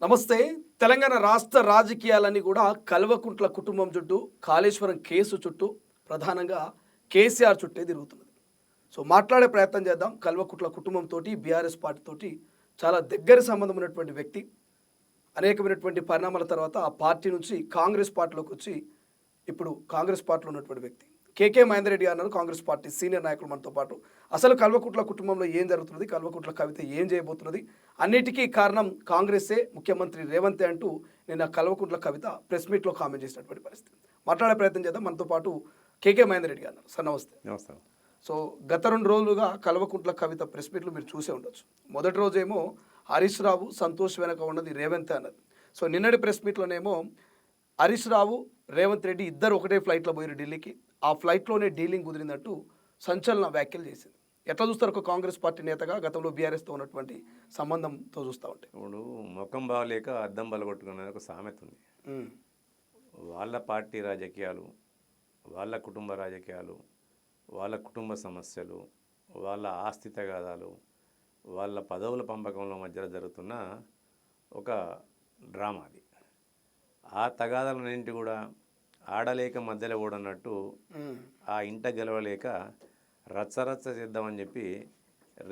నమస్తే. తెలంగాణ రాష్ట్ర రాజకీయాలన్నీ కూడా కల్వకుంట్ల కుటుంబం చుట్టూ, కాళేశ్వరం కేసు చుట్టూ, ప్రధానంగా కేసీఆర్ చుట్టే తిరుగుతున్నది. సో మాట్లాడే ప్రయత్నం చేద్దాం. కల్వకుంట్ల కుటుంబంతోటి, బీఆర్ఎస్ పార్టీతోటి చాలా దగ్గర సంబంధం ఉన్నటువంటి వ్యక్తి. అనేకమైనటువంటి పరిణామాల తర్వాత ఆ పార్టీ నుంచి కాంగ్రెస్ పార్టీలోకి వచ్చి ఇప్పుడు కాంగ్రెస్ పార్టీలో ఉన్నటువంటి వ్యక్తి కేకే మహేందర్ రెడ్డి గారు కాంగ్రెస్ పార్టీ సీనియర్ నాయకులు మనతో పాటు. అసలు కల్వకుంట్ల కుటుంబంలో ఏం జరుగుతున్నది, కల్వకుంట్ల కవిత ఏం చేయబోతున్నది, అన్నిటికీ కారణం కాంగ్రెసే, ముఖ్యమంత్రి రేవంత్ అంటూ నిన్న కల్వకుంట్ల కవిత ప్రెస్ మీట్లో కామెంట్ చేసినటువంటి పరిస్థితి. మాట్లాడే ప్రయత్నం చేద్దాం. మనతో పాటు కేకే మహేందర్ రెడ్డి గారు. సార్ నమస్తే. నమస్తే. సో గత 2 రోజులుగా కల్వకుంట్ల కవిత ప్రెస్ మీట్లు మీరు చూసే ఉండొచ్చు. మొదటి రోజేమో హరీష్ రావు, సంతోష్ వెనక ఉన్నది రేవంత్ అన్నది. సో నిన్నటి ప్రెస్ మీట్లోనేమో హరీష్ రావు, రేవంత్ రెడ్డి ఇద్దరు ఒకటే ఫ్లైట్లో పోయారు ఢిల్లీకి. ఆ ఫ్లైట్లోనే డీలింగ్ కుదిరిందంటూ సంచలన వ్యాఖ్యలు చేసింది. ఎట్లా చూస్తారు ఒక కాంగ్రెస్ పార్టీ నేతగా గతంలో బీఆర్ఎస్తో ఉన్నటువంటి సంబంధంతో చూస్తూ ఉంటే? ఇప్పుడు ముఖం బాగలేక అద్దం బలగొట్టుకునే ఒక సామెత ఉంది. వాళ్ళ పార్టీ రాజకీయాలు, వాళ్ళ కుటుంబ రాజకీయాలు, వాళ్ళ కుటుంబ సమస్యలు, వాళ్ళ ఆస్తి తగాదాలు, వాళ్ళ పదవుల పంపకంలో మధ్యలో జరుగుతున్న ఒక డ్రామా అది. ఆ తగాదాలన్నింటి కూడా ఆడలేక మధ్యలో ఓడన్నట్టు ఆ ఇంట గెలవలేక రచ్చరచ్చ చేద్దామని చెప్పి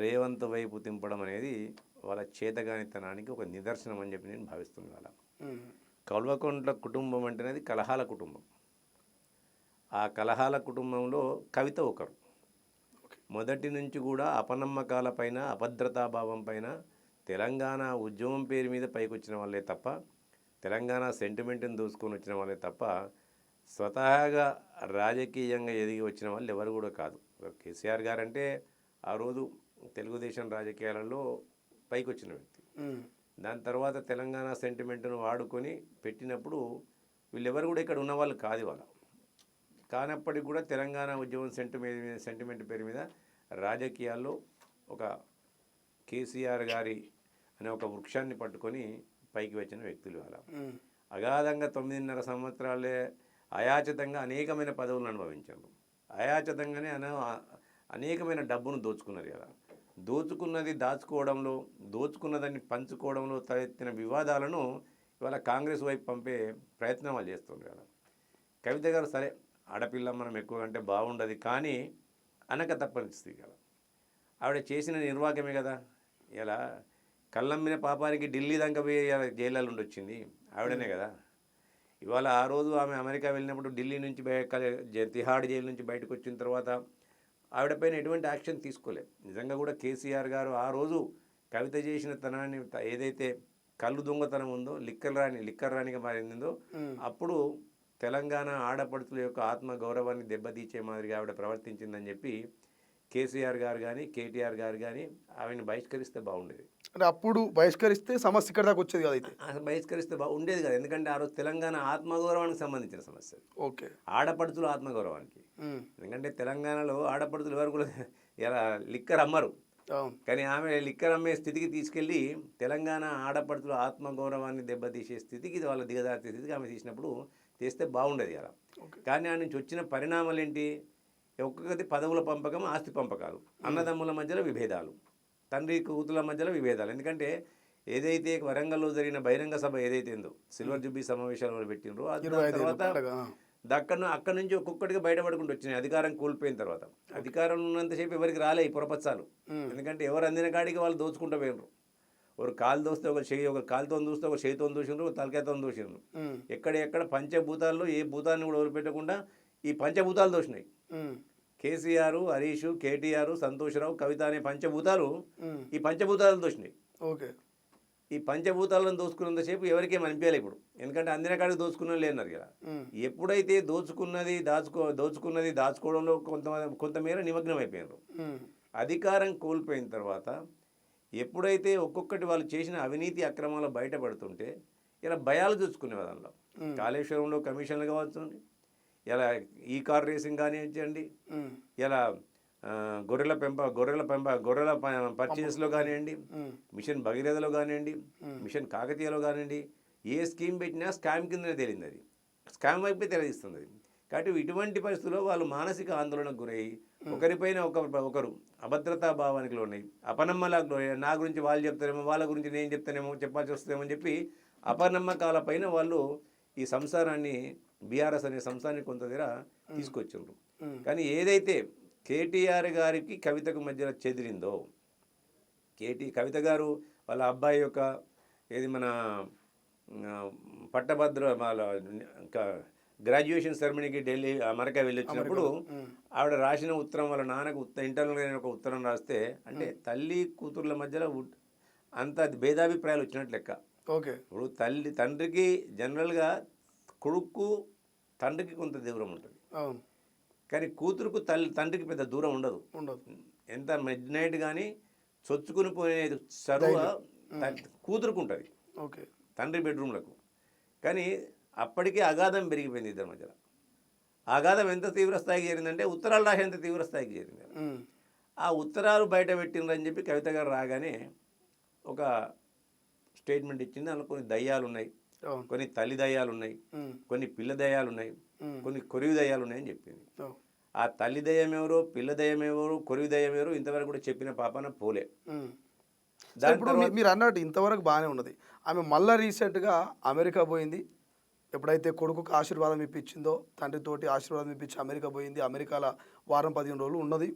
రేవంత్ వైపు తింపడం అనేది వాళ్ళ చేతగానితనానికి ఒక నిదర్శనం అని చెప్పి నేను భావిస్తున్నాను. కల్వకుంట్ల కుటుంబం అంటేనేది కలహాల కుటుంబం. ఆ కలహాల కుటుంబంలో కవిత ఒకరు. మొదటి నుంచి కూడా అపనమ్మకాలపైన, అభద్రతాభావం పైన, తెలంగాణ ఉద్యమం పేరు మీద పైకి వచ్చిన వాళ్ళే తప్ప, తెలంగాణ సెంటిమెంట్ని దూసుకొని వచ్చిన వాళ్ళే తప్ప, స్వతహాగా రాజకీయంగా ఎదిగి వచ్చిన వాళ్ళు ఎవరు కూడా కాదు. కేసీఆర్ గారు అంటే ఆ రోజు తెలుగుదేశం రాజకీయాలలో పైకి వచ్చిన వ్యక్తి. దాని తర్వాత తెలంగాణ సెంటిమెంట్ను వాడుకొని పెట్టినప్పుడు వీళ్ళెవరు కూడా ఇక్కడ ఉన్నవాళ్ళు కాదు. వాళ్ళ కానప్పటికి కూడా తెలంగాణ ఉద్యమం సెంటిమెంట్ పేరు మీద రాజకీయాల్లో ఒక కేసీఆర్ గారి అనే ఒక వృక్షాన్ని పట్టుకొని పైకి వచ్చిన వ్యక్తులు. వాళ్ళ అగాధంగా 9.5 సంవత్సరాలే అయాచితంగా అనేకమైన పదవులను అనుభవించారు. అయాచితంగానే అనేకమైన డబ్బును దోచుకున్నారు కదా. దోచుకున్నది దాచుకోవడంలో, దోచుకున్నదాన్ని పంచుకోవడంలో తలెత్తిన వివాదాలను ఇవాళ కాంగ్రెస్ వైపు పంపే ప్రయత్నం వాళ్ళు చేస్తున్నారు కదా. కవిత గారు సరే ఆడపిల్ల మనం ఎక్కువ అంటే బాగుండదు కానీ అనక తప్పనిస్తుంది కదా. ఆవిడ చేసిన నిర్వాహకమే కదా. ఇలా కళ్ళమ్మిన పాపానికి ఢిల్లీ దాకా పోయి జైల్లో ఉండొచ్చింది ఆవిడనే కదా. ఇవాళ ఆ రోజు ఆమె అమెరికా వెళ్ళినప్పుడు ఢిల్లీ నుంచి తిహాడ్ జైలు నుంచి బయటకు వచ్చిన తర్వాత ఆవిడపైన ఎటువంటి యాక్షన్ తీసుకోలేదు. నిజంగా కూడా కేసీఆర్ గారు ఆ రోజు కవిత చేసిన తనాన్ని ఏదైతే కళ్ళు దొంగతనం ఉందో, లిక్కర్ రాణిగా మారిందో, అప్పుడు తెలంగాణ ఆడపడుతుల యొక్క ఆత్మ గౌరవాన్ని దెబ్బతీసే మాదిరిగా ఆవిడ ప్రవర్తించిందని చెప్పి కేసీఆర్ గారు కానీ, కేటీఆర్ గారు కానీ ఆవిడని బహిష్కరిస్తే బాగుండేది. అంటే అప్పుడు బహిష్కరిస్తే సమస్య ఇక్కడ దాకా వచ్చేది కదా. అయితే బహిష్కరిస్తే ఉండేది కదా. ఎందుకంటే ఆ రోజు తెలంగాణ ఆత్మగౌరవానికి సంబంధించిన సమస్య. ఓకే, ఆడపడుతుల ఆత్మగౌరవానికి. ఎందుకంటే తెలంగాణలో ఆడపడుతులు ఎవరు కూడా ఇలా లిక్కర్ అమ్మరు, కానీ ఆమె లిక్కర్ అమ్మే స్థితికి తీసుకెళ్ళి తెలంగాణ ఆడపడుతుల ఆత్మగౌరవాన్ని దెబ్బతీసే స్థితికి వాళ్ళ దిగజార్చే స్థితికి ఆమె తీసినప్పుడు చేస్తే బాగుండేది కదా. కానీ ఆ నుంచి వచ్చిన పరిణామాలు ఏంటి? ఒక్కొక్కటి పదవుల పంపకం, ఆస్తి పంపకాలు, అన్నదమ్ముల మధ్యలో విభేదాలు, తండ్రి కూతుల మధ్యలో విభేదాలు. ఎందుకంటే ఏదైతే వరంగల్లో జరిగిన బహిరంగ సభ ఏదైతే ఉందో, సిల్వర్ జూబ్లీ సమావేశాలు పెట్టినరో, తర్వాత అక్కడి నుంచి ఒక్కొక్కటిగా బయటపడుకుంటూ వచ్చినాయి. అధికారం కోల్పోయిన తర్వాత అధికారం ఉన్నంతసేపు ఎవరికి రాలే ఈ పొరపచ్చాలు. ఎందుకంటే ఎవరు అందిన కాడికి వాళ్ళు దోచుకుంటూ పోయినరు. ఒకరు కాలు దోస్తే ఒకరు కాలుతో చూస్తే ఒక చేతితో దూసిండ్రు, ఒక తలకాయతో దూసిండ్రు. ఎక్కడ పంచభూతాల్లో ఏ భూతాన్ని కూడా వదిలిపెట్టకుండా ఈ పంచభూతాలు దోషినాయి. కేసీఆర్, హరీష్, కేటీఆర్, సంతోష్రావు, కవిత అనే పంచభూతాలు ఈ పంచభూతాలను దోషినాయి. ఓకే, ఈ పంచభూతాలను దోచుకున్నంతసేపు ఎవరికేం అనిపించాలి ఇప్పుడు. ఎందుకంటే అందిన కాడికి దోచుకున్న లేన్నారు కదా. ఎప్పుడైతే దోచుకున్నది దాచుకోవడంలో కొంతమేర నిమగ్నం అయిపోయినారు. అధికారం కోల్పోయిన తర్వాత ఎప్పుడైతే ఒక్కొక్కటి వాళ్ళు చేసిన అవినీతి అక్రమాలు బయటపడుతుంటే ఇలా భయాలు చూసుకునే దానిలో కాళేశ్వరంలో కమిషన్లు కావచ్చు, ఇలా ఈ కార్ రేసింగ్ కానివ్వండి, ఇలా గొర్రెల పర్చేస్లో కానివ్వండి, మిషన్ భగీరథలో కానివ్వండి, మిషన్ కాకతీయలో కానివ్వండి, ఏ స్కీమ్ పెట్టినా స్కామ్ కిందనే తేలింది. అది స్కామ్ వైపే తెలియజేస్తుంది. అది కాబట్టి ఇటువంటి పరిస్థితుల్లో వాళ్ళు మానసిక ఆందోళనకు గురయ్యి ఒకరిపైన ఒకరు అభద్రతా భావానికి లోనయ్యి అపనమ్మలకు లోనయ్యి నా గురించి వాళ్ళు చెప్తారేమో వాళ్ళ గురించి నేను చెప్తానేమో చెప్పాల్సి వస్తుందేమో అని చెప్పి అపనమ్మకాలపైన వాళ్ళు ఈ సంసారాన్ని బీఆర్ఎస్ అనే సంస్థాన్ని కొంత దగ్గర తీసుకొచ్చిండ్రు. కానీ ఏదైతే కేటీఆర్ గారికి కవితకు మధ్య చెదిరిందో కవిత గారు వాళ్ళ అబ్బాయి యొక్క ఏది మన పట్టభద్ర వాళ్ళ గ్రాడ్యుయేషన్ సెరమనీకి ఢిల్లీ అమెరికా వెళ్ళి వచ్చినప్పుడు ఆవిడ రాసిన ఉత్తరం వాళ్ళ నాన్నకు ఇంటర్నల్గా ఒక ఉత్తరం రాస్తే అంటే తల్లి కూతుర్ల మధ్యలో అంత భేదాభిప్రాయాలు వచ్చినట్టు లెక్క. ఓకే, ఇప్పుడు తండ్రికి జనరల్గా కొడుకు తండ్రికి కొంత దూరం ఉంటుంది, కానీ కూతురుకు తండ్రికి పెద్ద దూరం ఉండదు. ఎంత మిడ్ నైట్ కానీ చొచ్చుకుని పోయేది చదువు కూతురుకు ఉంటుంది తండ్రి బెడ్రూమ్లకు. కానీ అప్పటికే అగాధం పెరిగిపోయింది ఇద్దరి మధ్యలో. అగాధం ఎంత తీవ్రస్థాయికి చేరిందంటే ఉత్తరాలు రాసేంత తీవ్రస్థాయికి చేరింది. ఆ ఉత్తరాలు బయట పెట్టిండ్రని చెప్పి కవిత గారు రాగానే ఒక స్టేట్మెంట్ ఇచ్చింది. అందులో కొన్ని దయ్యాలు ఉన్నాయి, కొన్ని తల్లి దయ్యాలు ఉన్నాయి, కొన్ని పిల్ల దయ్యాలు ఉన్నాయి, కొన్ని కొరివి దయ్యాలు ఉన్నాయని చెప్పింది. ఆ తల్లి దయ్యం ఎవరు, పిల్ల దయ్యం ఎవరు, కొరివి దయ్యం ఎవరు ఇంతవరకు కూడా చెప్పిన పాపన పోలే. ఇప్పుడు మీరు అన్నట్టు ఇంతవరకు బాగానే ఉన్నది. ఆమె మళ్ళీ రీసెంట్గా అమెరికా పోయింది. ఎప్పుడైతే కొడుకుకు ఆశీర్వాదం ఇప్పించిందో తండ్రితోటి ఆశీర్వాదం ఇప్పించి అమెరికా పోయింది. అమెరికాలో 10-15 రోజులు ఉన్నది.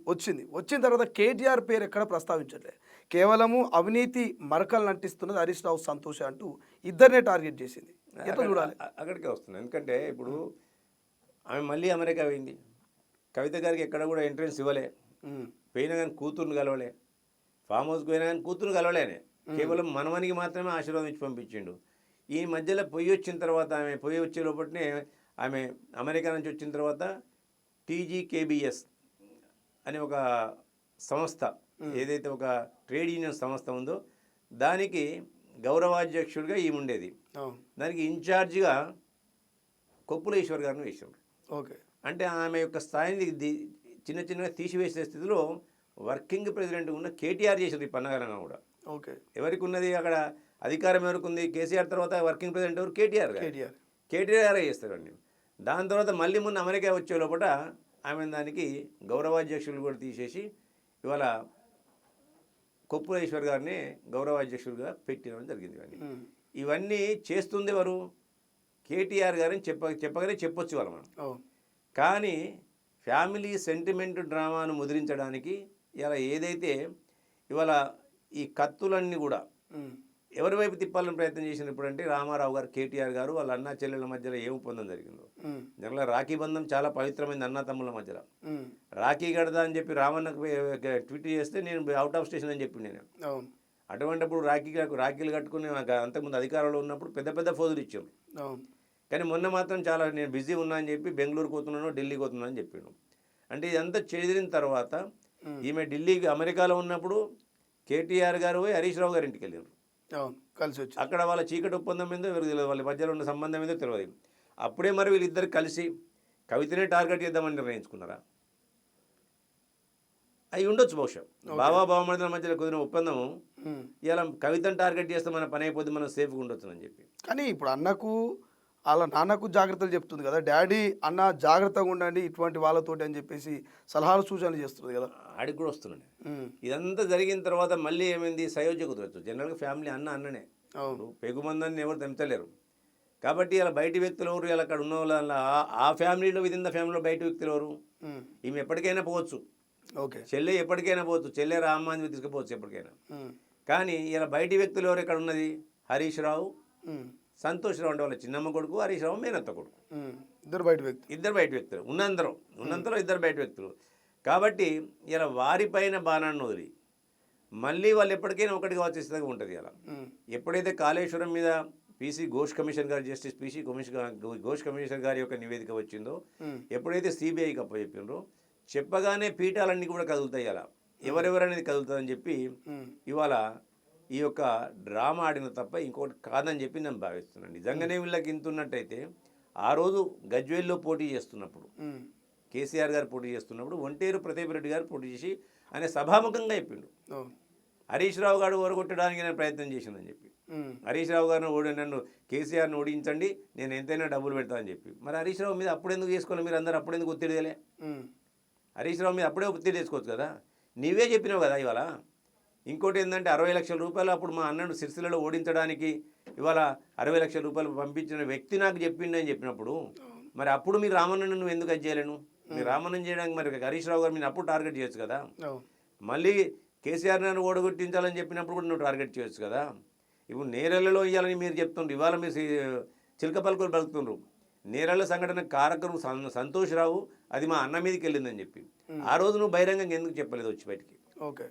వచ్చిన తర్వాత కేటీఆర్ పేరు ఎక్కడ ప్రస్తావించట్లే. కేవలము అవినీతి మరకలు నటిస్తున్నది హరీష్ రావు, సంతోష్ అంటూ ఇద్దరినే టార్గెట్ చేసింది. ఎట్లా చూడాలి? అక్కడికే వస్తుంది. ఎందుకంటే ఇప్పుడు ఆమె మళ్ళీ అమెరికా పోయింది. కవిత గారికి ఎక్కడ కూడా ఎంట్రెన్స్ ఇవ్వలే. పోయినా కానీ కూతుర్ని కలవలే. ఫామ్ హౌస్కి పోయినా కానీ కూతుర్ని కలవలేనే. కేవలం మనవనికి మాత్రమే ఆశీర్వాదం ఇచ్చి పంపించిండు. ఈ మధ్యలో పొయ్యి వచ్చిన తర్వాత పొయ్యి వచ్చే లోపలనే ఆమె అమెరికా నుంచి వచ్చిన తర్వాత TGKBS అనే ఒక సంస్థ, ఏదైతే ఒక ట్రేడ్ యూనియన్ సంస్థ ఉందో దానికి గౌరవాధ్యక్షుడిగా ఈమె ఉండేది. దానికి ఇన్ఛార్జిగా కొప్పుల ఈశ్వర్ గారిని వేసాడు. ఓకే, అంటే ఆమె యొక్క స్థాయిని చిన్నగా తీసివేసే స్థితిలో వర్కింగ్ ప్రెసిడెంట్ ఉన్న కేటీఆర్ చేసేది ఈ పన్నగరంగా కూడా. ఓకే, ఎవరికి ఉన్నది అక్కడ అధికారం ఎవరికి ఉంది? కేసీఆర్ తర్వాత వర్కింగ్ ప్రెసిడెంట్ ఎవరు? కేటీఆర్ గారే చేస్తారండి. దాని తర్వాత మళ్ళీ మొన్న అమెరికా వచ్చే లోపల ఆమె దానికి గౌరవాధ్యక్షులు కూడా తీసేసి ఇవాళ కొప్పులేశ్వర్ గారిని గౌరవాధ్యక్షుడిగా పెట్టడం జరిగింది. ఇవన్నీ చేస్తుంది ఎవరు? కేటీఆర్ గారిని చెప్పగానే చెప్పొచ్చు వాళ్ళు మనం. కానీ ఫ్యామిలీ సెంటిమెంట్ డ్రామాను ముద్రించడానికి ఇలా ఏదైతే ఇవాళ ఈ కత్తులన్నీ కూడా ఎవరి వైపు తిప్పాలని ప్రయత్నం చేసినప్పుడు అంటే రామారావు గారు, కేటీఆర్ గారు వాళ్ళ అన్నా చెల్లెల మధ్యలో ఏం ఒప్పందం జరిగిందో. జనరల్గా రాఖీ బంధం చాలా పవిత్రమైంది అన్నా తమ్ముల మధ్యలో. రాఖీ కడదా అని చెప్పి రామన్నకు ట్వీట్ చేస్తే నేను అవుట్ ఆఫ్ స్టేషన్ అని చెప్పి నేను అటువంటిప్పుడు రాఖీలు కట్టుకుని అంతకుముందు అధికారంలో ఉన్నప్పుడు పెద్ద ఫోజులు ఇచ్చాం. కానీ మొన్న మాత్రం చాలా నేను బిజీ ఉన్నా అని చెప్పి బెంగళూరు పోతున్నాను, ఢిల్లీకి పోతున్నాను అని చెప్పాను. అంటే ఇదంతా చెదిరిన తర్వాత ఈమె ఢిల్లీకి అమెరికాలో ఉన్నప్పుడు కేటీఆర్ గారు పోయి హరీష్ రావు గారి ఇంటికి వెళ్ళారు. కలిసి వచ్చి అక్కడ వాళ్ళ చీకటి ఒప్పందం ఏందో ఎవరికి తెలియదు, వాళ్ళ మధ్యలో ఉన్న సంబంధం ఏందో తెలియదు. అప్పుడే మరి వీళ్ళిద్దరు కలిసి కవితనే టార్గెట్ చేద్దామని నిర్ణయించుకున్నారా? అవి ఉండొచ్చు బహుశా. బావమరుదుల మధ్యలో కుదిరిన ఒప్పందము ఇలా కవితను టార్గెట్ చేస్తే మన పని అయిపోతే మనం సేఫ్గా ఉండొచ్చు అని చెప్పి. కానీ ఇప్పుడు అన్నకు వాళ్ళ నాన్నకు జాగ్రత్తలు చెప్తుంది కదా, డాడీ అన్న జాగ్రత్తగా ఉండండి ఇటువంటి వాళ్ళతోటి అని చెప్పేసి సలహాలు సూచనలు చేస్తుంది కదా. ఆడికి కూడా వస్తున్నాడు. ఇదంతా జరిగిన తర్వాత మళ్ళీ ఏమైంది? సయోధ్య కుదరచ్చు. జనరల్గా ఫ్యామిలీ అన్ననే, పెగుమందని ఎవరు తెంపలేరు. కాబట్టి ఇలా బయటి వ్యక్తులు ఎవరు, ఇలా అక్కడ ఉన్న వాళ్ళ ఆ ఫ్యామిలీలో విదిన్ ద ఫ్యామిలీలో బయట వ్యక్తులు ఎవరు? ఈమె ఎప్పటికైనా పోవచ్చు, చెల్లె ఎప్పటికైనా పోవచ్చు, చెల్లె రామ్మాన్ని తీసుకుపోవచ్చు ఎప్పటికైనా. కానీ ఇలా బయటి వ్యక్తులు ఎవరు ఇక్కడ ఉన్నది? హరీష్ రావు, సంతోష్ రావు అంటే వాళ్ళ చిన్నమ్మ కొడుకు, హరీష్ రావు మేనత్త కొడుకు. ఇద్దరు బయట వ్యక్తులు ఉన్నంతలో ఇద్దరు బయట వ్యక్తులు. కాబట్టి ఇలా వారిపైన బాణాన్ని వదిలి మళ్ళీ వాళ్ళు ఎప్పటికైనా ఒకటిగా వచ్చేసేదాకా ఉంటుంది. ఇలా ఎప్పుడైతే కాళేశ్వరం మీద PC ఘోష్ కమిషన్ గారు, జస్టిస్ PC ఘోష్ కమిషన్ గారి యొక్క నివేదిక వచ్చిందో, ఎప్పుడైతే CBIకి అప్పచెప్పిండ్రో చెప్పగానే పీఠాలన్నీ కూడా కదులుతాయి. అలా ఎవరెవరనేది కదులుతుందని చెప్పి ఇవాళ ఈ యొక్క డ్రామా ఆడిన తప్ప ఇంకోటి కాదని చెప్పి నేను భావిస్తున్నాను. నిజంగానే వీళ్ళకి ఇంత ఉన్నట్టయితే ఆ రోజు గజ్వేల్లో పోటీ చేస్తున్నప్పుడు, కేసీఆర్ గారు పోటీ చేస్తున్నప్పుడు ఒంటేరు ప్రతాప్ రెడ్డి గారు పోటీ చేసి ఆయన సభాముఖంగా చెప్పిండు హరీష్ రావు గారు ఓరగొట్టడానికి నేను ప్రయత్నం చేసిందని చెప్పి. హరీష్ రావు గారిని నన్ను కేసీఆర్ని ఓడించండి, నేను ఎంతైనా డబ్బులు పెడతా అని చెప్పి. మరి హరీష్ రావు మీద అప్పుడు ఎందుకు చేసుకోవాలి? మీరు అందరూ అప్పుడు ఎందుకు ఒత్తిడి చేయలే? హరీష్ రావు మీద అప్పుడే ఒత్తిడి చేసుకోవచ్చు కదా. నీవే చెప్పినావు కదా ఇవాళ. ఇంకోటి ఏంటంటే 60 లక్షల రూపాయలు అప్పుడు మా అన్నను సిరిసిల్లలో ఓడించడానికి ఇవాళ 60 లక్షల రూపాయలు పంపించిన వ్యక్తి నాకు చెప్పిండని చెప్పినప్పుడు మరి అప్పుడు మీరు రామన్నను నువ్వు ఎందుకు అది చేయలేను? మీరు రామన్నను చేయడానికి మరి హరీష్ రావు గారు మీరు అప్పుడు టార్గెట్ చేయొచ్చు కదా. మళ్ళీ కేసీఆర్ నన్ను ఓడగొట్టించాలని చెప్పినప్పుడు కూడా నువ్వు టార్గెట్ చేయొచ్చు కదా. ఇప్పుడు నేరెళ్లలో ఇవ్వాలని మీరు చెప్తుండ్రు, ఇవాళ మీరు చిలక పలుకులు పలుకుతుండ్రు. నేరెళ్ల సంఘటన కారకుడు సంతోష్ రావు, అది మా అన్న మీదకి వెళ్ళిందని చెప్పి ఆ రోజు నువ్వు బహిరంగంగా ఎందుకు చెప్పలేదు వచ్చి బయటికి?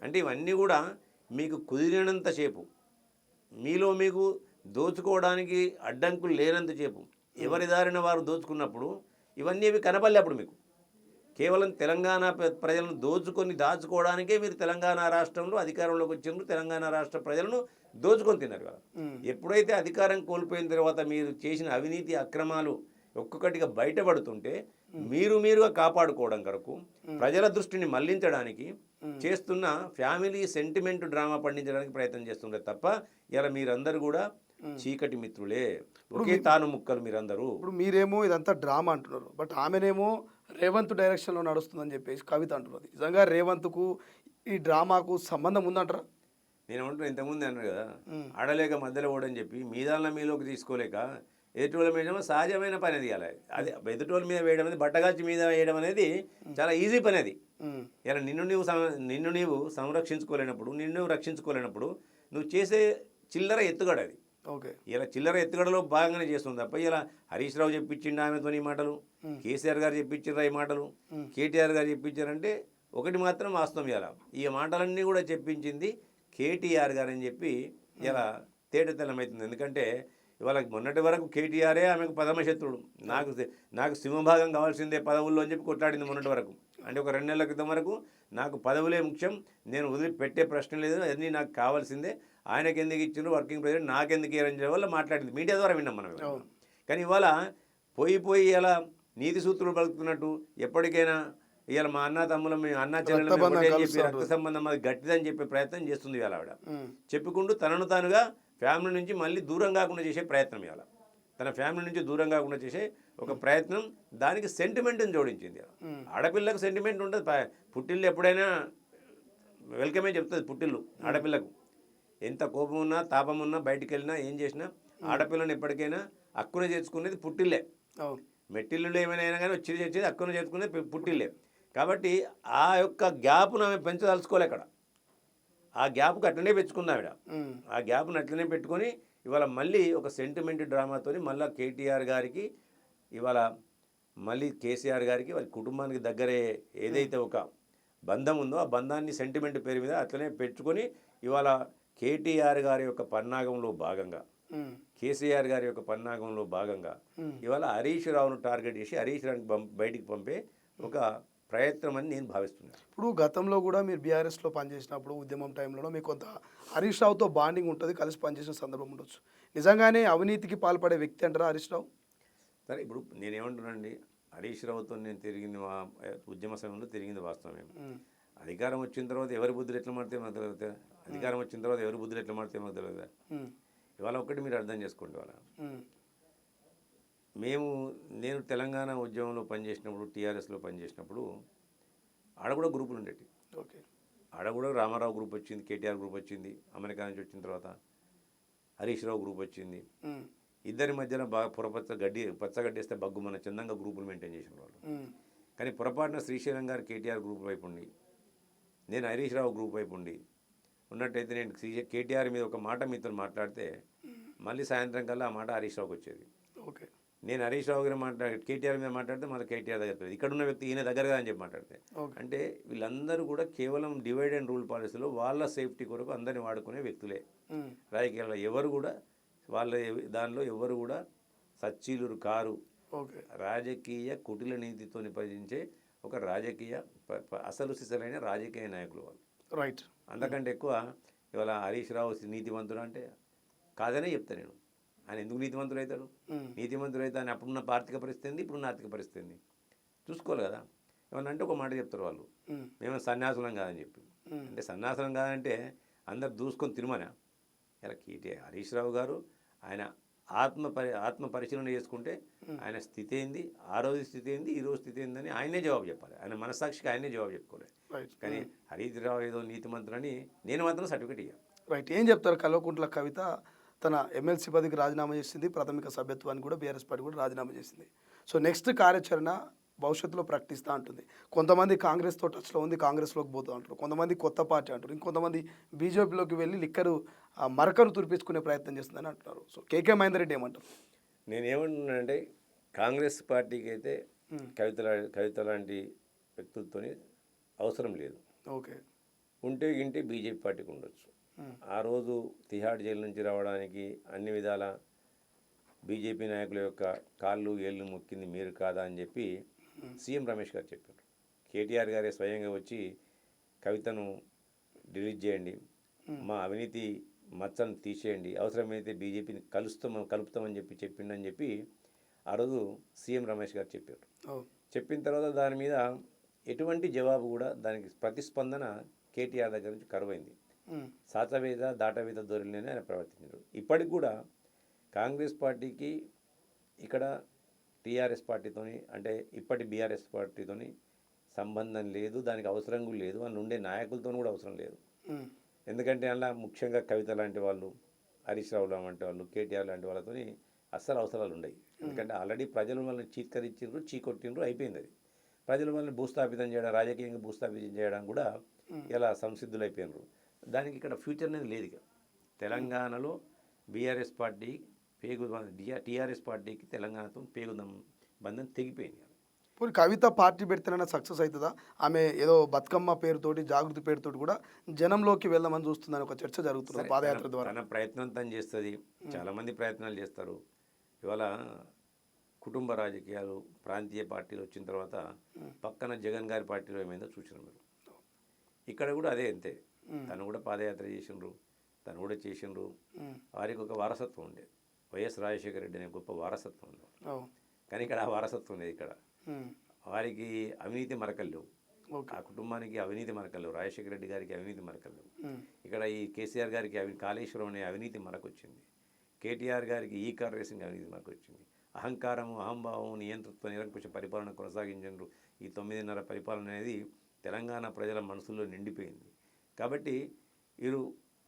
అంటే ఇవన్నీ కూడా మీకు కుదిరినంత సేపు, మీలో మీకు దోచుకోవడానికి అడ్డంకులు లేనంత సేపు, ఎవరి దారిన వారు దోచుకున్నప్పుడు ఇవన్నీ అవి కనపడలే. అప్పుడు మీకు కేవలం తెలంగాణ ప్రజలను దాచుకోవడానికే మీరు తెలంగాణ రాష్ట్రంలో అధికారంలోకి వచ్చినారు. తెలంగాణ రాష్ట్ర ప్రజలను దోచుకొని తిన్నారు కదా. ఎప్పుడైతే అధికారం కోల్పోయిన తర్వాత మీరు చేసిన అవినీతి అక్రమాలు ఒక్కొక్కటిగా బయటపడుతుంటే మీరుగా కాపాడుకోవడం కొరకు ప్రజల దృష్టిని మళ్లించడానికి చేస్తున్న ఫ్యామిలీ సెంటిమెంట్ డ్రామా పండించడానికి ప్రయత్నం చేస్తుండే తప్ప ఇలా మీరందరూ కూడా చీకటి మిత్రులే, ఒకే తాను ముక్కలు మీరందరూ. ఇప్పుడు మీరేమో ఇదంతా డ్రామా అంటున్నారు, బట్ ఆమెనేమో రేవంత్ డైరెక్షన్లో నడుస్తుందని చెప్పేసి కవిత అంటున్నది. నిజంగా రేవంత్కు ఈ డ్రామాకు సంబంధం ఉందంటారా? నేను ఏమంటున్నా, ఇంతకుముందు అన్నాను కదా, ఆడలేక మధ్యలో ఓడని చెప్పి మీదాల మీలోకి తీసుకోలేక ఎదుటోళ్ళ మీద సహజమైన పని అది. అలా అది ఎదుటోళ్ళ మీద వేయడం అనేది, బట్టగాచి మీద వేయడం అనేది చాలా ఈజీ పని అది. ఇలా నిన్ను నీవు సంరక్షించుకోలేనప్పుడు, నిన్ను రక్షించుకోలేనప్పుడు నువ్వు చేసే చిల్లర ఎత్తుగడ అది. ఇలా చిల్లర ఎత్తుగడలో భాగంగానే చేస్తుంది తప్ప ఇలా హరీష్ రావు చెప్పించిండు ఆమెతో ఈ మాటలు, కేసీఆర్ గారు చెప్పించారు ఈ మాటలు, కేటీఆర్ గారు చెప్పించారంటే ఒకటి మాత్రం వాస్తవం. ఇలా ఈ మాటలన్నీ కూడా చెప్పించింది కేటీఆర్ గారు అని చెప్పి ఇలా తేటతెల్లమవుతుంది. ఎందుకంటే ఇవాళ మొన్నటి వరకు కేటీఆరే ఆమెకు పరమశత్రుడు, నాకు సింహభాగం కావాల్సిందే పదవుల్లో అని చెప్పి కొట్లాడింది మొన్నటి వరకు. అంటే ఒక 2 నెలల క్రితం వరకు నాకు పదవులే ముఖ్యం, నేను వదిలిపెట్టే ప్రశ్న లేదు, అన్నీ నాకు కావాల్సిందే, ఆయనకి ఎందుకు ఇచ్చిండ్రు వర్కింగ్ ప్రెసిడెంట్ నాకెందుకు ఇవ్వని వల్ల మాట్లాడింది. మీడియా ద్వారా విన్నాం మనం. కానీ ఇవాళ పోయి ఇలా నీతి సూత్రులు పలుకుతున్నట్టు ఎప్పటికైనా ఇవాళ మా అన్న తమ్ములం, మీ అన్న చెల్లెలు చెప్పి రక్త సంబంధం అది గట్టిదని చెప్పే ప్రయత్నం చేస్తుంది ఇవాళ ఆవిడ. చెప్పుకుంటూ తనను తానుగా ఫ్యామిలీ నుంచి మళ్ళీ దూరం కాకుండా చేసే ప్రయత్నం, ఇవాళ తన ఫ్యామిలీ నుంచి దూరం కాకుండా చేసే ఒక ప్రయత్నం, దానికి సెంటిమెంట్ని జోడించింది. ఆడపిల్లకు సెంటిమెంట్ ఉంటుంది, పుట్టిల్లు ఎప్పుడైనా వెల్కమే చెప్తుంది. పుట్టిల్లు ఆడపిల్లకు ఎంత కోపం ఉన్నా తాపం ఉన్నా బయటికి వెళ్ళినా ఏం చేసినా ఆడపిల్లని ఎప్పటికైనా అక్కున చేర్చుకునేది పుట్టిల్లే. మెట్టిల్లు ఏమైనా అయినా కానీ వచ్చేది అక్కున చేర్చుకునేది పుట్టిల్లే. కాబట్టి ఆ యొక్క గ్యాప్ను ఆమె పెంచదలుచుకోలే అక్కడ. ఆ గ్యాప్కి అట్లనే పెంచుకుంది ఆవిడ. ఆ గ్యాప్ను అట్లనే పెట్టుకొని ఇవాళ మళ్ళీ ఒక సెంటిమెంట్ డ్రామాతో మళ్ళీ కేటీఆర్ గారికి, ఇవాళ మళ్ళీ కేసీఆర్ గారికి, వాళ్ళ కుటుంబానికి దగ్గరే ఏదైతే ఒక బంధం ఉందో ఆ బంధాన్ని సెంటిమెంట్ పేరు మీద అట్లనే పెట్టుకొని ఇవాళ కేటీఆర్ గారి యొక్క పన్నాగంలో భాగంగా, కేసీఆర్ గారి యొక్క పన్నాగంలో భాగంగా ఇవాళ హరీష్ రావును టార్గెట్ చేసి హరీష్ రావుని బయటికి పంపే ఒక ప్రయత్నం అని నేను భావిస్తున్నాను. ఇప్పుడు గతంలో కూడా మీరు బీఆర్ఎస్లో పనిచేసినప్పుడు ఉద్యమం టైంలో మీకు కొంత హరీష్ రావుతో బాండింగ్ ఉంటుంది, కలిసి పనిచేసిన సందర్భం ఉండొచ్చు. నిజంగానే అవినీతికి పాల్పడే వ్యక్తి అంటారా హరీష్ రావు? సరే, ఇప్పుడు నేనేమంటున్నానండి, హరీష్ రావుతో నేను తిరిగింది ఉద్యమ సమయంలో తిరిగింది వాస్తవమే. అధికారం వచ్చిన తర్వాత ఎవరి బుద్ధులు ఎట్లా మాడితే మాకు తెలియదు. అధికారం వచ్చిన తర్వాత ఎవరి బుద్ధులు ఎట్లా మాడితే మాకు తెలియదు. ఇవాళ ఒక్కటి మీరు అర్థం చేసుకోండి, ఇవాళ నేను తెలంగాణ ఉద్యమంలో పనిచేసినప్పుడు, టీఆర్ఎస్లో పనిచేసినప్పుడు ఆడ కూడా గ్రూపులు ఉండేవి. ఆడ కూడా రామారావు గ్రూప్ వచ్చింది, కేటీఆర్ గ్రూప్ వచ్చింది, అమెరికా నుంచి వచ్చిన తర్వాత హరీష్ రావు గ్రూప్ వచ్చింది. ఇద్దరి మధ్యన బాగా పచ్చగడ్డేస్తే బగ్గు మన చందంగా గ్రూపులు మెయింటైన్ చేసిన వాళ్ళు. కానీ పొరపాటున శ్రీశైలం గారు కేటీఆర్ గ్రూప్ వైపు ఉండి, నేను హరీష్ రావు గ్రూప్ వైపు ఉన్నట్టయితే నేను కేటీఆర్ మీద ఒక మాట మీతో మాట్లాడితే మళ్ళీ సాయంత్రం కల్లా ఆ మాట హరీష్ రావుకి వచ్చేది. నేను హరీష్ రావు గారు కేటీఆర్ మీద మాట్లాడితే మళ్ళీ కేటీఆర్ దగ్గర, ఇక్కడ ఉన్న వ్యక్తి ఈయన దగ్గరగా అని చెప్పి మాట్లాడితే, అంటే వీళ్ళందరూ కూడా కేవలం డివైడ్ అండ్ రూల్ పాలసీలో వాళ్ళ సేఫ్టీ కొరకు అందరిని వాడుకునే వ్యక్తులే. రాజకీయాల్లో ఎవరు కూడా దానిలో ఎవరు కూడా సచ్చీలురు కారు. రాజకీయ కుటిల నీతితో నిపదించే ఒక రాజకీయ అసలు సిసలైన రాజకీయ నాయకులు వాళ్ళు. రైట్. అంతకంటే ఎక్కువ ఇవాళ హరీష్ రావు నీతివంతుడు అంటే కాదనే చెప్తాను నేను. ఆయన ఎందుకు నీతివంతుడు అవుతాడు? నీతివంతుడు అయితే ఆయన అప్పుడున్న ఆర్థిక పరిస్థితి, ఇప్పుడున్న ఆర్థిక పరిస్థితి చూసుకోవాలి కదా. ఏమన్నా అంటే ఒక మాట చెప్తారు వాళ్ళు, మేము సన్యాసులం కాదని చెప్పి. అంటే సన్యాసులం కాదంటే అందరు దూసుకొని తిరుమనా? ఇలా హరీష్ రావు గారు ఆయన ఆత్మ పరిశీలన చేసుకుంటే ఆయన స్థితి ఏంది, ఆ రోజు స్థితి ఏంది, ఈ రోజు స్థితి ఏందని ఆయనే జవాబు చెప్పాలి. ఆయన మనసాక్షికి ఆయనే జవాబు చెప్పుకోలేదు. కానీ హరీష్ రావు ఏదో నీతిమంతులని నేను మాత్రం సర్టిఫికేట్ ఇవ్వాలి. రైట్. ఏం చెప్తారు? కల్వకుంట్ల కవిత తన ఎమ్మెల్సీ పదవికి రాజీనామా చేసింది, ప్రాథమిక సభ్యత్వాన్ని కూడా బీఆర్ఎస్ పార్టీ కూడా రాజీనామా చేసింది. సో నెక్స్ట్ కార్యాచరణ భవిష్యత్తులో ప్రకటిస్తూ ఉంటుంది. కొంతమంది కాంగ్రెస్తో టచ్లో ఉంది, కాంగ్రెస్లోకి పోతూ అంటారు, కొంతమంది కొత్త పార్టీ అంటారు, ఇంకొంతమంది బీజేపీలోకి వెళ్ళి లిక్కరు మరకను తురిపించుకునే ప్రయత్నం చేస్తుందని అంటున్నారు. సో కేకే మహేందర్ రెడ్డి ఏమంటారు? నేనేమంటున్నానంటే కాంగ్రెస్ పార్టీకి అయితే కవిత లాంటి వ్యక్తులతో అవసరం లేదు. ఓకే. ఉంటే గింటే బీజేపీ పార్టీకి ఉండొచ్చు. ఆ రోజు తిహాడ్ జైలు నుంచి రావడానికి అన్ని విధాల బీజేపీ నాయకుల యొక్క కాళ్ళు ఏళ్ళు మొక్కింది మీరు కాదా అని చెప్పి సీఎం రమేష్ గారు చెప్పారు. కేటీఆర్ గారే స్వయంగా వచ్చి కవితను డిలీట్ చేయండి, మా అవినీతి మచ్చను తీసేయండి, అవసరమైతే బీజేపీని కలుపుతామని చెప్పిండని చెప్పి ఆ రోజు సీఎం రమేష్ గారు చెప్పారు. చెప్పిన తర్వాత దాని మీద ఎటువంటి జవాబు కూడా, దానికి ప్రతిస్పందన కేటీఆర్ దగ్గర నుంచి కరువైంది. సాచవేద దాటవేద ధోరణిలోనే ఆయన ప్రవర్తించారు. ఇప్పటికి కూడా కాంగ్రెస్ పార్టీకి ఇక్కడ టీఆర్ఎస్ పార్టీతోని, అంటే ఇప్పటి బీఆర్ఎస్ పార్టీతోని సంబంధం లేదు, దానికి అవసరం కూడా లేదు, అని ఉండే నాయకులతో కూడా అవసరం లేదు. ఎందుకంటే అలా ముఖ్యంగా కవిత లాంటి వాళ్ళు, హరీష్ రావు లాంటి వాళ్ళు, కేటీఆర్ లాంటి వాళ్ళతో అస్సలు అవసరాలు ఉండవు. ఎందుకంటే ఆల్రెడీ ప్రజలు వాళ్ళని చీత్కరించారు, చీకొట్టిండ్రు, అయిపోయింది. అది ప్రజలు వాళ్ళని భూస్థాపితం చేయడం, రాజకీయంగా భూస్థాపితం చేయడం కూడా ఇలా సంసిద్ధులైపోయినారు. దానికి ఇక్కడ ఫ్యూచర్ అనేది లేదు. ఇక తెలంగాణలో బీఆర్ఎస్ పార్టీ టీఆర్ఎస్ పార్టీకి తెలంగాణతో బంధం తెగిపోయింది. ఇప్పుడు కవిత పార్టీ పెడితేనైనా సక్సెస్ అవుతుందా? ఆమె ఏదో బతుకమ్మ పేరుతోటి, జాగృతి పేరుతోటి కూడా జనంలోకి వెళ్దామని చూస్తుందని ఒక చర్చ జరుగుతుంది పాదయాత్ర ద్వారా. తన ప్రయత్నం తను చేస్తుంది, చాలామంది ప్రయత్నాలు చేస్తారు. ఇవాళ కుటుంబ రాజకీయాలు ప్రాంతీయ పార్టీలు వచ్చిన తర్వాత పక్కన జగన్ గారి పార్టీలో ఏమైందో చూసినారు మీరు. ఇక్కడ కూడా అదే అంతే. తను కూడా పాదయాత్ర చేసిండ్రు, తను కూడా చేసిండ్రు. వారికి ఒక వారసత్వం ఉండేది. వైఎస్ రాజశేఖర రెడ్డి అనే గొప్ప వారసత్వం ఉంది. కానీ ఇక్కడ ఆ వారసత్వం లేదు. ఇక్కడ వారికి అవినీతి మరకలు లేవు. ఆ కుటుంబానికి అవినీతి మరకలు లేవు. రాజశేఖర రెడ్డి గారికి అవినీతి మరకలు లేవు. ఇక్కడ ఈ కేసీఆర్ గారికి కాళేశ్వరం అనే అవినీతి మరకొచ్చింది. కేటీఆర్ గారికి ఈ కార్ రేసింగ్ అవినీతి మరకొచ్చింది. అహంకారం, అహంభావం, నియంతృత్వ నిరంకుశ పరిపాలన కొనసాగించారు. ఈ 9.5 పరిపాలన అనేది తెలంగాణ ప్రజల మనసులో నిండిపోయింది. కాబట్టి వీరు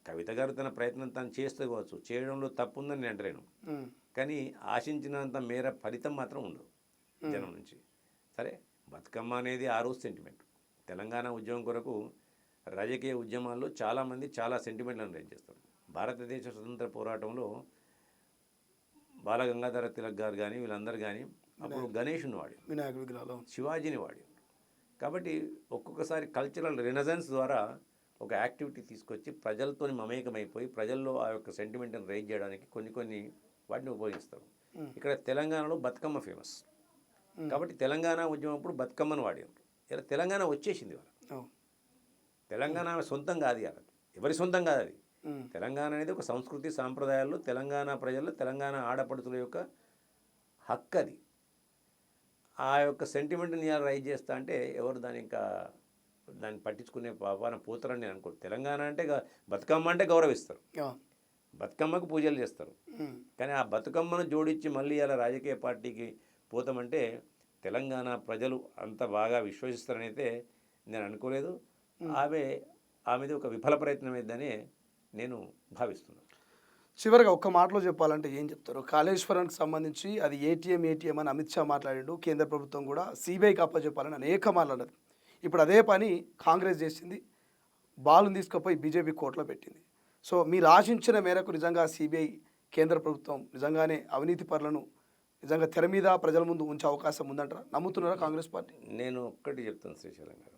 కవిత గారు తన ప్రయత్నం తను చేసుకోవచ్చు, చేయడంలో తప్పు ఉందని నేను అంటలేను. కానీ ఆశించినంత మేర ఫలితం మాత్రం ఉండదు జనం నుంచి. సరే, బతుకమ్మ అనేది ఆ రోజు సెంటిమెంట్. తెలంగాణ ఉద్యమం కొరకు రాజకీయ ఉద్యమాల్లో చాలామంది చాలా సెంటిమెంట్లను రేజ్ చేస్తారు. భారతదేశ స్వతంత్ర పోరాటంలో బాలగంగాధర తిలక్ గారు కానీ వీళ్ళందరూ కానీ అప్పుడు గణేష్ను వాడి, వినాయక విగ్రహాలు, శివాజీని వాడి. కాబట్టి ఒక్కొక్కసారి కల్చరల్ రెనెసెన్స్ ద్వారా ఒక యాక్టివిటీ తీసుకొచ్చి ప్రజలతో మమేకమైపోయి ప్రజల్లో ఆ యొక్క సెంటిమెంట్ని రైజ్ చేయడానికి కొన్ని వాటిని ఉపయోగిస్తారు. ఇక్కడ తెలంగాణలో బతుకమ్మ ఫేమస్ కాబట్టి తెలంగాణ ఉద్యమం అప్పుడు బతుకమ్మను వాడారు. ఇలా తెలంగాణ వచ్చేసింది. వాళ్ళ తెలంగాణ సొంతం కాదు, ఎవరి సొంతం కాదు అది. తెలంగాణ అనేది ఒక సంస్కృతి సాంప్రదాయాల్లో తెలంగాణ ప్రజల్లో తెలంగాణ ఆడపడుతుల యొక్క హక్కు అది. ఆ యొక్క సెంటిమెంట్ని రైజ్ చేస్తా అంటే ఎవరు దాన్ని పట్టించుకునే పాపాన పోతారని నేను అనుకోను. తెలంగాణ అంటే బతుకమ్మ అంటే గౌరవిస్తారు, బతుకమ్మకు పూజలు చేస్తారు. కానీ ఆ బతుకమ్మను జోడించి మళ్ళీ అలా రాజకీయ పార్టీకి పోతామంటే తెలంగాణ ప్రజలు అంత బాగా విశ్వసిస్తారని అయితే నేను అనుకోలేదు. ఆమెది ఒక విఫల ప్రయత్నం అయిద్దని నేను భావిస్తున్నాను. చివరిగా ఒక్క మాటలో చెప్పాలంటే ఏం చెప్తారు? కాళేశ్వరానికి సంబంధించి అది ఏటీఎం అని అమిత్ షా మాట్లాడిండు. కేంద్ర ప్రభుత్వం కూడా సిబిఐకి అప్పచెప్పాలని అనేక మాట్లాడదు. ఇప్పుడు అదే పని కాంగ్రెస్ చేసింది, బాలుని తీసుకుపోయి బీజేపీ కోర్టులో పెట్టింది. సో మీరు ఆశించిన మేరకు నిజంగా సిబిఐ కేంద్ర ప్రభుత్వం నిజంగానే అవినీతి పరులను నిజంగా తెర మీద ప్రజల ముందు ఉంచే అవకాశం ఉందంటారా? నమ్ముతున్నారా కాంగ్రెస్ పార్టీ? నేను ఒక్కటి చెప్తాను శ్రీశైలం గారు,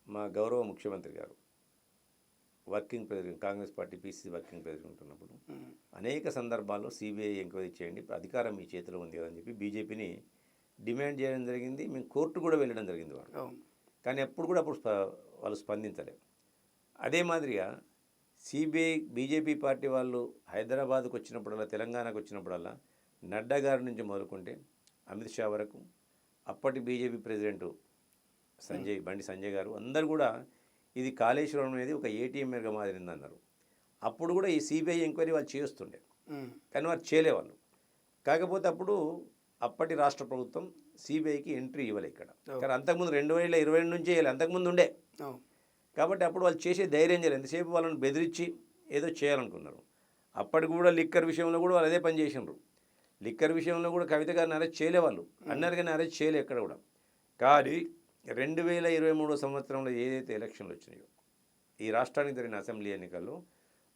మా గౌరవ ముఖ్యమంత్రి గారు working president, Congress party PCC working president ఉన్నప్పుడు అనేక సందర్భాల్లో సిబిఐ ఎంక్వైరీ చేయండి, అధికారం మీ చేతిలో ఉంది కదని చెప్పి బీజేపీని డిమాండ్ చేయడం జరిగింది. మేము కోర్టు కూడా వెళ్ళడం జరిగింది వాళ్ళు. కానీ ఎప్పుడు కూడా వాళ్ళు స్పందించలేదు. అదే మాదిరిగా సిబిఐ బీజేపీ పార్టీ వాళ్ళు హైదరాబాద్కు వచ్చినప్పుడల్లా, తెలంగాణకు వచ్చినప్పుడల్లా నడ్డా గారి నుంచి మొదలుకుంటే అమిత్ షా వరకు, అప్పటి బీజేపీ ప్రెసిడెంట్ బండి సంజయ్ గారు అందరు కూడా ఇది కాళేశ్వరం అనేది ఒక ఏటీఎం మేరగా మాదిరిందన్నారు. అప్పుడు కూడా ఈ సిబిఐ ఎంక్వైరీ వాళ్ళు చేస్తుండే, ఉమ్, కానీ వారు చేయలేవాళ్ళు. కాకపోతే అప్పుడు అప్పటి రాష్ట్ర ప్రభుత్వం సిబిఐకి ఎంట్రీ ఇవ్వలే ఇక్కడ. కానీ అంతకుముందు 2022 నుంచి చేయాలి, అంతకుముందు ఉండే. అవును. కాబట్టి అప్పుడు వాళ్ళు చేసే ధైర్యం చేయలేదు, ఎంతసేపు వాళ్ళని బెదిరించి ఏదో చేయాలనుకున్నారు. అప్పటికి కూడా లిక్కర్ విషయంలో కూడా వాళ్ళు అదే పని చేసినారు. లిక్కర్ విషయంలో కూడా కవిత గారిని అరెస్ట్ చేయలేవాళ్ళు, అన్నారు కానీ అరెస్ట్ చేయలే ఎక్కడ కూడా. కానీ 2023 సంవత్సరంలో ఏదైతే ఎలక్షన్లు వచ్చినాయో, ఈ రాష్ట్రానికి జరిగిన అసెంబ్లీ ఎన్నికల్లో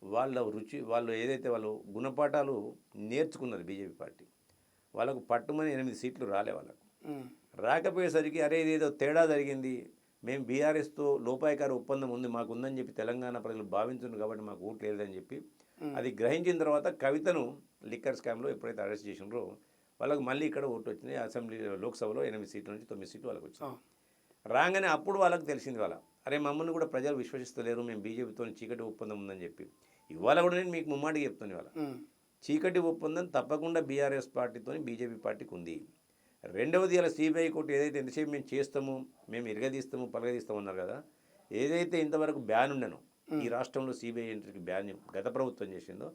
వాళ్ళు ఏదైతే వాళ్ళు గుణపాఠాలు నేర్చుకున్నారు బీజేపీ పార్టీ. వాళ్ళకు పట్టుమని 8 సీట్లు రాలే వాళ్ళకు. ఉమ్, రాకపోయేసరికి అరే ఇదేదో తేడా జరిగింది, మేము బీఆర్ఎస్తో లోపాయకార ఒప్పందం ఉంది మాకు ఉందని చెప్పి తెలంగాణ ప్రజలు భావించున్నారు కాబట్టి మాకు ఓటు లేదని చెప్పి అది గ్రహించిన తర్వాత కవితను లిక్కర్ స్కామ్లో ఎప్పుడైతే అరెస్ట్ చేసినారో వాళ్ళకు మళ్ళీ ఇక్కడ ఓటు వచ్చినాయి. అసెంబ్లీ లోక్సభలో 8 సీట్ల నుంచి 9 సీట్లు వాళ్ళకి వచ్చినాయి. రాగానే అప్పుడు వాళ్ళకి తెలిసింది అరే మమ్మల్ని కూడా ప్రజలు విశ్వసిస్తలేరు, మేము బీజేపీతో చీకటి ఒప్పందం ఉందని చెప్పి. ఇవాళ కూడా నేను మీకు ముమ్మాటికి చెప్తాను, ఇవాళ చీకటి ఒప్పందం తప్పకుండా బీఆర్ఎస్ పార్టీతో బీజేపీ పార్టీకి ఉంది. రెండవది ఇలా సిబిఐ కోర్టు ఏదైతే ఎంతసేపు మేము చేస్తాము, మేము ఇరగదీస్తాము పలగదీస్తాము అన్నారు కదా, ఏదైతే ఇంతవరకు బ్యాన్ ఉండనో ఈ రాష్ట్రంలో సిబిఐ ఎంట్రీకి బ్యాన్ గత ప్రభుత్వం చేసిందో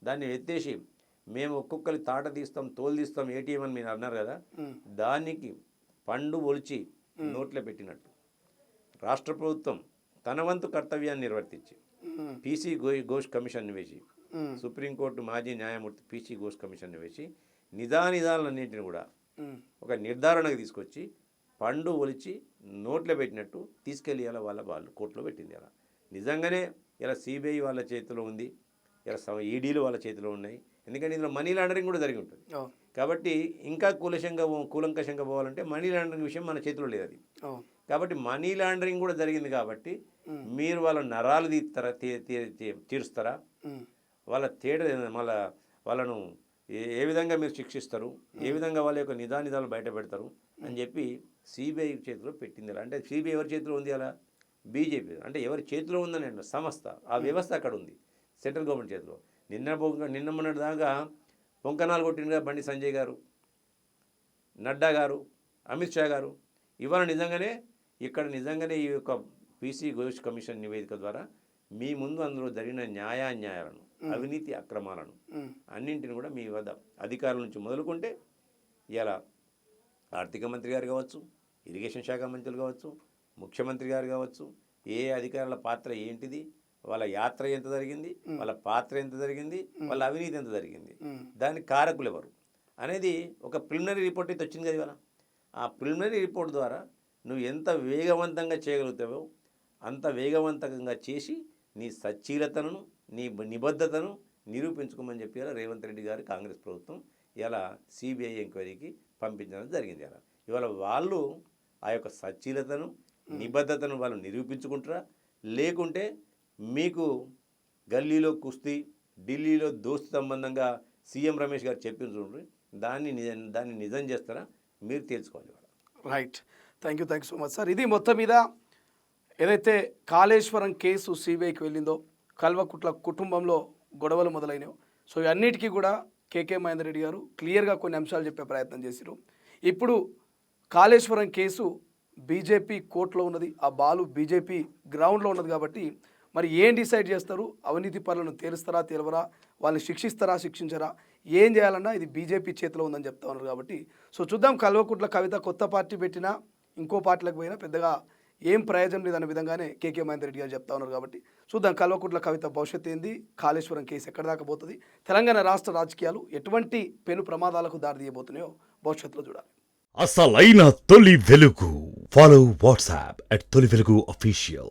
దాన్ని ఎత్తేసి మేము ఒక్కొక్కరి తాట తీస్తాం తోలు తీస్తాం ఏటీఎం అని మీరు అన్నారు కదా, దానికి పండు ఒలిచి నోట్లో పెట్టినట్టు రాష్ట్ర ప్రభుత్వం తన వంతు కర్తవ్యాన్ని నిర్వర్తించి పీసీ ఘోష్ కమిషన్ని వేసి, సుప్రీంకోర్టు మాజీ న్యాయమూర్తి పీసీ ఘోష్ కమిషన్ని వేసి నిదానిదాలన్నింటిని కూడా ఒక నిర్ధారణకు తీసుకొచ్చి పండు ఒలిచి నోట్లో పెట్టినట్టు తీసుకెళ్ళి ఇలా వాళ్ళు కోర్టులో పెట్టింది. అలా నిజంగానే ఇలా సిబిఐ వాళ్ళ చేతిలో ఉంది, ఇలా ఈడీలు వాళ్ళ చేతిలో ఉన్నాయి. ఎందుకంటే ఇందులో మనీ లాండరింగ్ కూడా జరిగి ఉంటుంది. కాబట్టి ఇంకా కూలంకషంగా పోవాలంటే మనీ లాండరింగ్ విషయం మన చేతిలో లేదు అది. కాబట్టి మనీ లాండరింగ్ కూడా జరిగింది కాబట్టి మీరు వాళ్ళ నరాలు తీరుస్తారా, వాళ్ళ వాళ్ళను ఏ విధంగా మీరు శిక్షిస్తారు, ఏ విధంగా వాళ్ళ యొక్క నిదానిదాలు బయట పెడతారు అని చెప్పి సిబిఐ చేతిలో పెట్టింది. అలా అంటే సిబిఐ ఎవరి చేతిలో ఉంది, అలా బీజేపీ అంటే ఎవరి చేతిలో ఉందని అంటే సంస్థ, ఆ వ్యవస్థ అక్కడ ఉంది సెంట్రల్ గవర్నమెంట్ చేతిలో. నిన్న మొన్నటి దాకా పొంకనాలు కొట్టినగా బండి సంజయ్ గారు, నడ్డా గారు, అమిత్ షా గారు. ఇవాళ నిజంగానే ఈ యొక్క పీసీ ఘోష్ కమిషన్ నివేదిక ద్వారా మీ ముందు అందులో జరిగిన న్యాయాన్యాయాలను, అవినీతి అక్రమాలను అన్నింటిని కూడా మీ వద్ద అధికారుల నుంచి మొదలుకుంటే ఇలా ఆర్థిక మంత్రి గారు కావచ్చు, ఇరిగేషన్ శాఖ మంత్రులు కావచ్చు, ముఖ్యమంత్రి గారు కావచ్చు, ఏ అధికారుల పాత్ర ఏంటిది, వాళ్ళ యాత్ర ఎంత జరిగింది, వాళ్ళ పాత్ర ఎంత జరిగింది, వాళ్ళ అవినీతి ఎంత జరిగింది, దానికి కారకులు ఎవరు అనేది ఒక ప్రిలిమినరీ రిపోర్ట్ అయితే వచ్చింది కదా ఇవాళ. ఆ ప్రిలిమినరీ రిపోర్ట్ ద్వారా నువ్వు ఎంత వేగవంతంగా చేయగలుగుతావో అంత వేగవంతంగా చేసి నీ సచ్చీలతను, నీ నిబద్ధతను నిరూపించుకోమని చెప్పి ఇలా రేవంత్ రెడ్డి గారు కాంగ్రెస్ ప్రభుత్వం ఇలా సిబిఐ ఎంక్వైరీకి పంపించడం జరిగింది. ఇవాళ వాళ్ళు ఆ యొక్క సచ్చీలతను, నిబద్ధతను వాళ్ళు నిరూపించుకుంటారా, లేకుంటే మీకు గల్లీలో కుస్తీ, ఢిల్లీలో దోస్తు సంబంధంగా సీఎం రమేష్ గారు చెప్పిన చూడండి, దాన్ని నిజం చేస్తారా మీరు తెలుసుకోవాలి. Right, thank you so much sir. ఇది మొత్తం మీద ఏదైతే కాళేశ్వరం కేసు సిబిఐకి వెళ్ళిందో, కల్వకుట్ల కుటుంబంలో గొడవలు మొదలైనవి, సో ఇవన్నిటికీ కూడా కేకే మహేందర్ రెడ్డి గారు క్లియర్గా కొన్ని అంశాలు చెప్పే ప్రయత్నం చేశారు. ఇప్పుడు కాళేశ్వరం కేసు బీజేపీ కోర్టులో ఉన్నది, ఆ బాలు బీజేపీ గ్రౌండ్లో ఉన్నది. కాబట్టి మరి ఏం డిసైడ్ చేస్తారు, అవినీతి పరులను తేలుస్తారా తేలవరా, వాళ్ళని శిక్షిస్తారా శిక్షించరా, ఏం చేయాలన్నా ఇది బీజేపీ చేతిలో ఉందని చెప్తా ఉన్నారు. కాబట్టి సో చూద్దాం, కల్వకుట్ల కవిత కొత్త పార్టీ పెట్టినా ఇంకో పార్టీలకు పోయినా పెద్దగా ఏం ప్రయోజనం లేదన్న విధంగానే కేకే మహేందర్ రెడ్డి గారు చెప్తా ఉన్నారు. కాబట్టి చూద్దాం కల్వకుట్ల కవిత భవిష్యత్తు ఏంది, కాళేశ్వరం కేసు ఎక్కడ దాకా పోతుంది, తెలంగాణ రాష్ట్ర రాజకీయాలు ఎటువంటి పెను ప్రమాదాలకు దారితీయబోతున్నాయో భవిష్యత్తులో చూడాలి. అసలైన తొలి వెలుగు. ఫాలో వాట్సాప్ @తొలి వెలుగు official.